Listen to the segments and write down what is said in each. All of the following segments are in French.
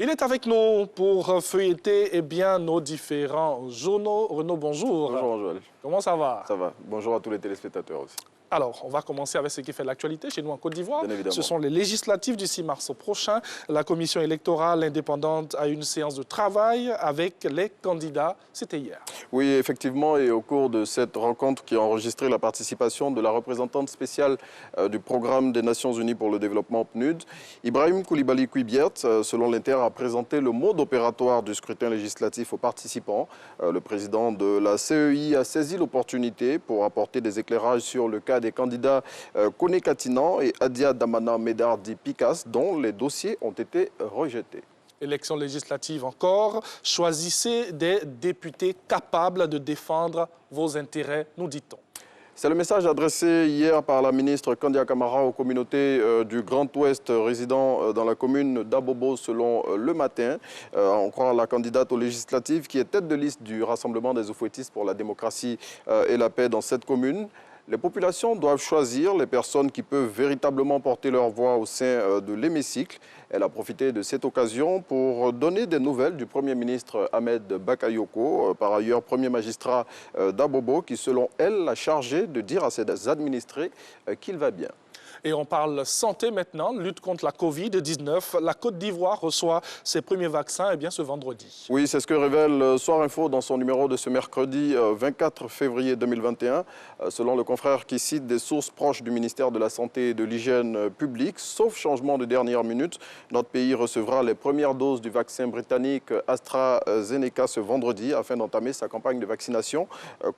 Il est avec nous pour feuilleter nos différents journaux. Renaud, bonjour. Bonjour Joël. Comment ça va? Ça va. Bonjour à tous les téléspectateurs aussi. Alors, on va commencer avec ce qui fait l'actualité chez nous en Côte d'Ivoire. Bien évidemment. Ce sont les législatives du 6 mars prochain. La commission électorale indépendante a une séance de travail avec les candidats. C'était hier. Oui, effectivement, et au cours de cette rencontre qui a enregistré la participation de la représentante spéciale du programme des Nations Unies pour le développement PNUD, Ibrahim Koulibaly Kuibiert, selon l'Inter, a présenté le mode opératoire du scrutin législatif aux participants. Le président de la CEI a saisi l'opportunité pour apporter des éclairages sur le cas des candidats Kone Katinan et Adia Damana Medardi Picas, dont les dossiers ont été rejetés. Élection législative encore. Choisissez des députés capables de défendre vos intérêts, nous dit-on. C'est le message adressé hier par la ministre Kandia Camara aux communautés du Grand Ouest résidant dans la commune d'Abobo selon Le Matin. On croit la candidate aux législatives qui est tête de liste du Rassemblement des Oufouettistes pour la démocratie et la paix dans cette commune. Les populations doivent choisir les personnes qui peuvent véritablement porter leur voix au sein de l'hémicycle. Elle a profité de cette occasion pour donner des nouvelles du Premier ministre Ahmed Bakayoko, par ailleurs Premier magistrat d'Abobo, qui selon elle l'a chargé de dire à ses administrés qu'il va bien. Et on parle santé maintenant, lutte contre la Covid-19. La Côte d'Ivoire reçoit ses premiers vaccins ce vendredi. Oui, c'est ce que révèle Soir Info dans son numéro de ce mercredi 24 février 2021. Selon le confrère qui cite des sources proches du ministère de la Santé et de l'Hygiène publique, sauf changement de dernière minute, notre pays recevra les premières doses du vaccin britannique AstraZeneca ce vendredi afin d'entamer sa campagne de vaccination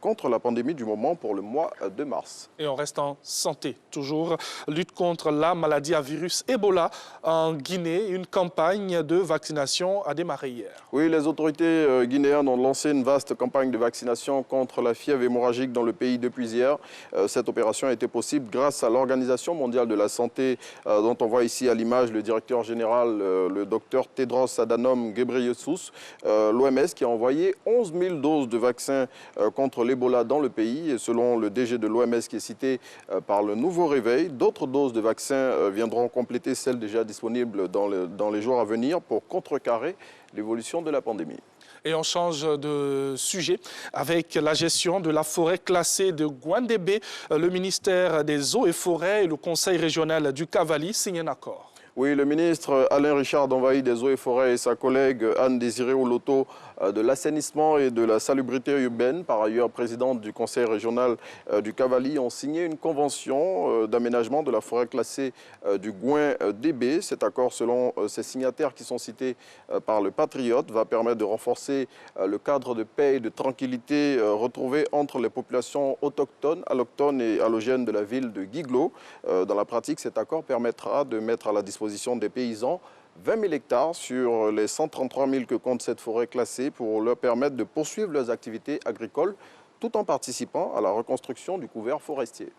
contre la pandémie du moment pour le mois de mars. Et on reste en santé, toujours. Lutte contre la maladie à virus Ebola en Guinée. Une campagne de vaccination a démarré hier. Oui, les autorités guinéennes ont lancé une vaste campagne de vaccination contre la fièvre hémorragique dans le pays depuis hier. Cette opération a été possible grâce à l'Organisation mondiale de la santé dont on voit ici à l'image le directeur général, le docteur Tedros Adhanom Ghebreyesus, l'OMS qui a envoyé 11 000 doses de vaccins contre l'Ebola dans le pays. Et selon le DG de l'OMS qui est cité par le Nouveau Réveil, d'autres doses de vaccins viendront compléter celles déjà disponibles dans les jours à venir pour contrecarrer l'évolution de la pandémie. Et on change de sujet avec la gestion de la forêt classée de Gouandébé. Le ministère des Eaux et Forêts et le Conseil régional du Cavali signent un accord. Oui, le ministre Alain Richard Danvaï des Eaux et Forêts et sa collègue Anne-Désirée Oloto de l'assainissement et de la salubrité urbaine, par ailleurs présidente du conseil régional du Cavali, ont signé une convention d'aménagement de la forêt classée du Gouin-Débé. Cet accord, selon ces signataires qui sont cités par le Patriote, va permettre de renforcer le cadre de paix et de tranquillité retrouvé entre les populations autochtones, allochtones et allogènes de la ville de Guiglo. Dans la pratique, cet accord permettra de mettre à la disposition des paysans 20 000 hectares sur les 133 000 que compte cette forêt classée pour leur permettre de poursuivre leurs activités agricoles tout en participant à la reconstruction du couvert forestier.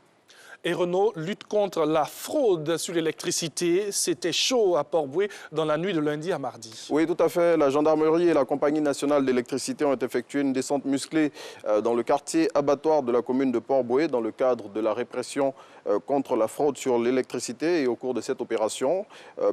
Et Renault lutte contre la fraude sur l'électricité. C'était chaud à Port-Bouët dans la nuit de lundi à mardi. Oui, tout à fait. La gendarmerie et la Compagnie nationale d'électricité ont effectué une descente musclée dans le quartier abattoir de la commune de Port-Bouët dans le cadre de la répression contre la fraude sur l'électricité. Et au cours de cette opération,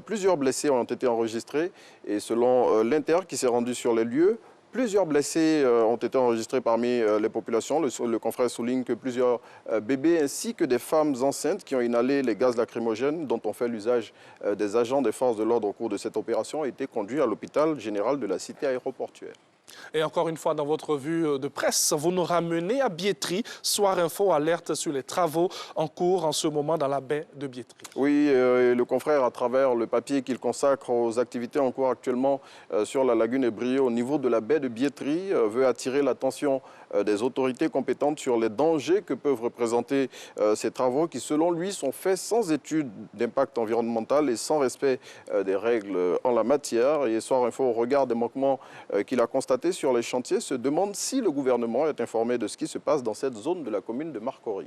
plusieurs blessés ont été enregistrés. Et selon l'Inter qui s'est rendu sur les lieux, plusieurs blessés ont été enregistrés parmi les populations. Le confrère souligne que plusieurs bébés ainsi que des femmes enceintes qui ont inhalé les gaz lacrymogènes dont ont fait l'usage des agents des forces de l'ordre au cours de cette opération ont été conduits à l'hôpital général de la cité aéroportuaire. Et encore une fois, dans votre revue de presse, vous nous ramenez à Biétry. Soir Info alerte sur les travaux en cours en ce moment dans la baie de Biétry. Oui, le confrère, à travers le papier qu'il consacre aux activités en cours actuellement sur la lagune Ebrio au niveau de la baie de Biétry, veut attirer l'attention des autorités compétentes sur les dangers que peuvent représenter ces travaux qui, selon lui, sont faits sans étude d'impact environnemental et sans respect des règles en la matière. Et Soir Info, au regard des manquements qu'il a constatés sur les chantiers, se demande si le gouvernement est informé de ce qui se passe dans cette zone de la commune de Marcory.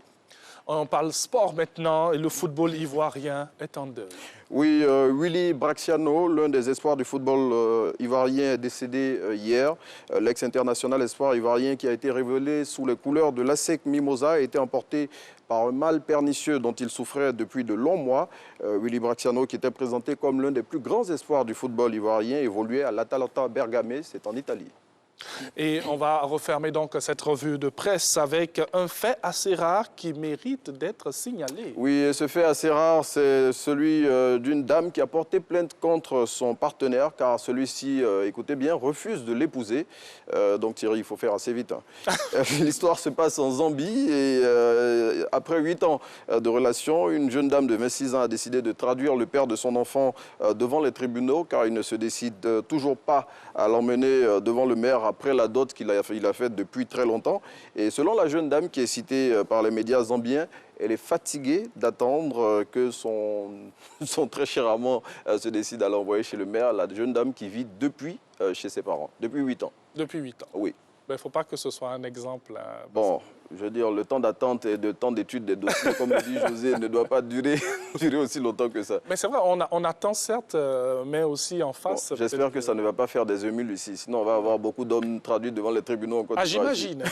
On parle sport maintenant et le football ivoirien est en deuil. Oui, Willy Bracciano, l'un des espoirs du football ivoirien, est décédé hier. L'ex-international espoir ivoirien qui a été révélé sous les couleurs de l'ASEC Mimosa a été emporté par un mal pernicieux dont il souffrait depuis de longs mois. Willy Bracciano, qui était présenté comme l'un des plus grands espoirs du football ivoirien, évoluait à l'Atalanta Bergame, c'est en Italie. Et on va refermer donc cette revue de presse avec un fait assez rare qui mérite d'être signalé. Oui, et ce fait assez rare, c'est celui d'une dame qui a porté plainte contre son partenaire, car celui-ci, écoutez bien, refuse de l'épouser. Donc Thierry, il faut faire assez vite. Hein. L'histoire se passe en Zambie et après 8 ans de relation, une jeune dame de 26 ans a décidé de traduire le père de son enfant devant les tribunaux, car il ne se décide toujours pas à l'emmener devant le maire après la dot qu'il a faite depuis très longtemps. Et selon la jeune dame qui est citée par les médias zambiens, elle est fatiguée d'attendre que son très cher amant se décide à l'envoyer chez le maire. La jeune dame qui vit depuis chez ses parents, depuis 8 ans. Depuis 8 ans. Oui. Il ne faut pas que ce soit un exemple. Bon, je veux dire, le temps d'attente et le temps d'étude des dossiers, comme le dit José, ne doit pas durer aussi longtemps que ça. Mais c'est vrai, on attend certes, mais aussi en face. Bon, j'espère que ça ne va pas faire des émules ici, sinon on va avoir beaucoup d'hommes traduits devant les tribunaux en Côte d'Ivoire. Ah, j'imagine.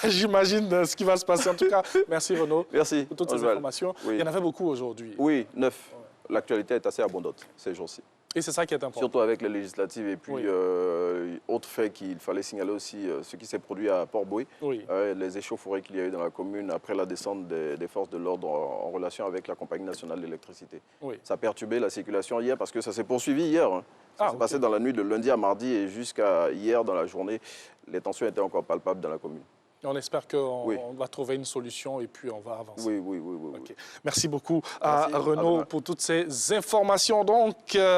J'imagine ce qui va se passer. En tout cas, merci Renaud. Merci. Pour toutes ces informations. Oui. Il y en avait beaucoup aujourd'hui. Oui, 9. Ouais. L'actualité est assez abondante ces jours-ci. Et c'est ça qui est important. Surtout avec les législatives. Et puis, oui. Autre fait qu'il fallait signaler aussi, ce qui s'est produit à Port-Boué, oui. Les échauffourées qu'il y a eu dans la commune après la descente des forces de l'ordre en relation avec la Compagnie nationale d'électricité. Oui. Ça a perturbé la circulation hier parce que ça s'est poursuivi hier. Hein. Ça s'est passé dans la nuit de lundi à mardi et jusqu'à hier dans la journée. Les tensions étaient encore palpables dans la commune. On espère qu'on va trouver une solution et puis on va avancer. Oui. Okay. Merci beaucoup à Renaud pour toutes ces informations. Donc,